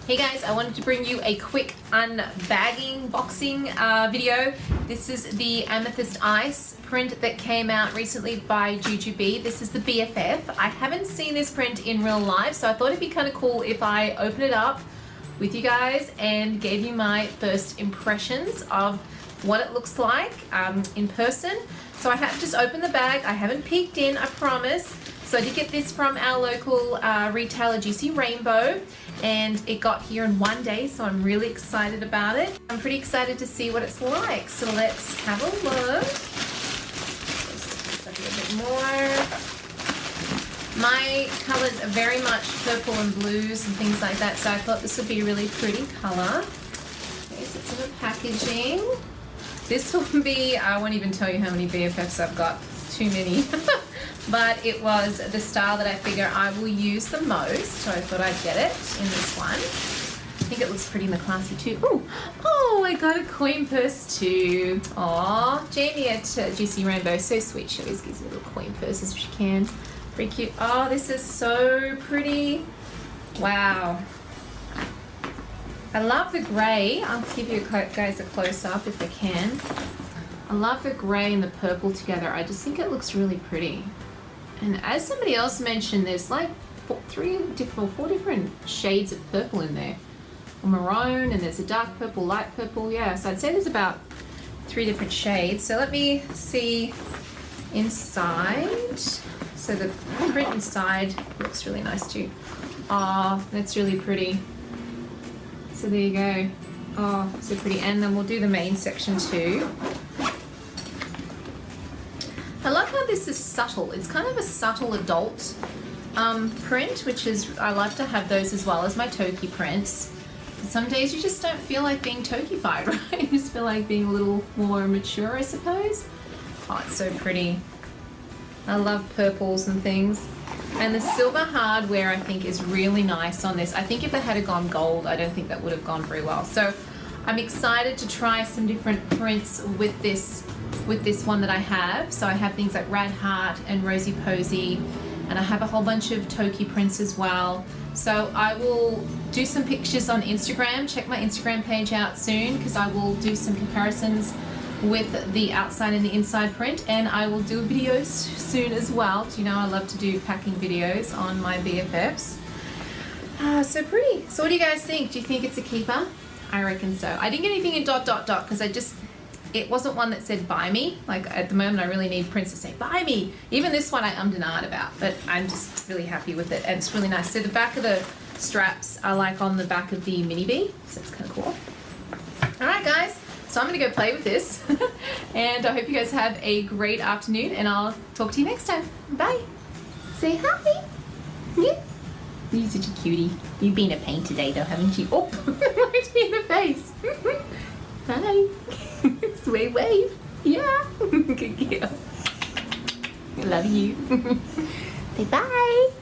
Hey guys, I wanted to bring you a quick unbagging boxing video. This is the Amethyst Ice print that came out recently by Jujubee. This is the BFF. I haven't seen this print in real life, so I thought it'd be kind of cool if I open it up with you guys and gave you my first impressions of what it looks like in person. So I have just opened the bag. I haven't peeked in, I promise. So I did get this from our local retailer, Juicy Rainbow, and it got here in one day, so I'm really excited about it. I'm pretty excited to see what it's like. So let's have a look. Let's look a bit more. My colors are very much purple and blues and things like that, so I thought this would be a really pretty color. Okay, so it's in the packaging. This will be, I won't even tell you how many BFFs I've got, too many. But it was the style that I figure I will use the most, so I thought I'd get it in this one. I think it looks pretty in the classy too. Oh, I got a coin purse too. Aw, Jamie at Juicy Rainbow, so sweet. She always gives me little coin purses if she can. Pretty cute. Oh, this is so pretty. Wow. I love the grey. I'll give you guys a close-up if I can. I love the grey and the purple together. I just think it looks really pretty. And as somebody else mentioned, there's like four different shades of purple in there. A maroon, and there's a dark purple, light purple. Yeah, so I'd say there's about 3 different shades. So let me see inside. So the print inside looks really nice too. Oh, that's really pretty. So there you go. Oh, so pretty. And then we'll do the main section too. I love how this is subtle. It's kind of a subtle adult print, which is, I like to have those as well as my Toki prints. Some days you just don't feel like being Tokified, right? You just feel like being a little more mature, I suppose. Oh, it's so pretty. I love purples and things. And the silver hardware, I think, is really nice on this. I think if it had gone gold, I don't think that would have gone very well. So I'm excited to try some different prints with this one that I have. So I have things like Rad Heart and Rosy Posy, and I have a whole bunch of Toki prints as well. So I will do some pictures on Instagram. Check my Instagram page out soon, because I will do some comparisons with the outside and the inside print, and I will do videos soon as well. You know, I love to do packing videos on my BFFs. So pretty. So what do you guys think? Do you think it's a keeper? I reckon so. I didn't get anything in ... because it wasn't one that said buy me. Like at the moment I really need prints to say buy me. Even this one I ummed and ahed about, but I'm just really happy with it, and it's really nice. So the back of the straps are like on the back of the Mini B, so it's kind of cool. Alright guys, so I'm going to go play with this and I hope you guys have a great afternoon, and I'll talk to you next time. Bye. Say hi. Yeah. You're such a cutie. You've been a pain today though, haven't you? Oh, looked me in the face. Bye. Wave. Yeah. Good girl. I love you. Say bye.